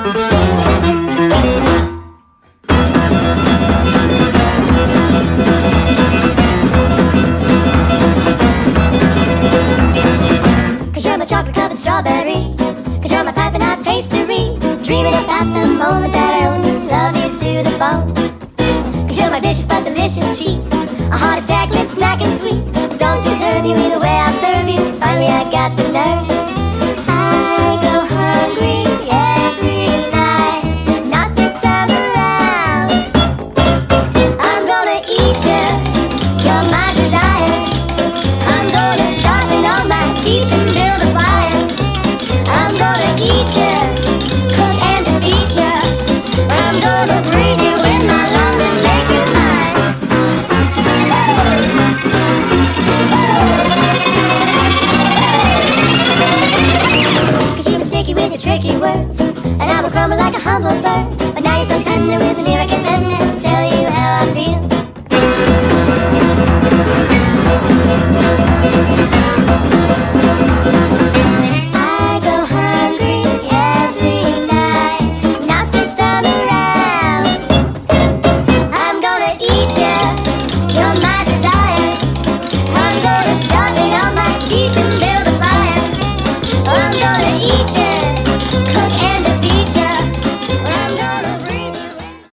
Cause you're my chocolate-covered strawberry, cause you're my pipe and hot pastry, dreaming about the moment that I own you, love you to the bone. Cause you're my vicious but delicious cheat, a heart attack, lip smack and sweet. Don't deserve you either way, I'll serve you. Finally I got the nerve. I go hungry every night, not this time around. I'm gonna eat you, you're my desire. I'm gonna sharpen all my teeth and build a fire. I'm gonna eat you, cook and defeat you. I'm gonna breathe you in my lungs and make you mine. Cause you've been sticky with your tricky words, and I will crumble like a humble bird. But now you're so tender with an ear I can bend.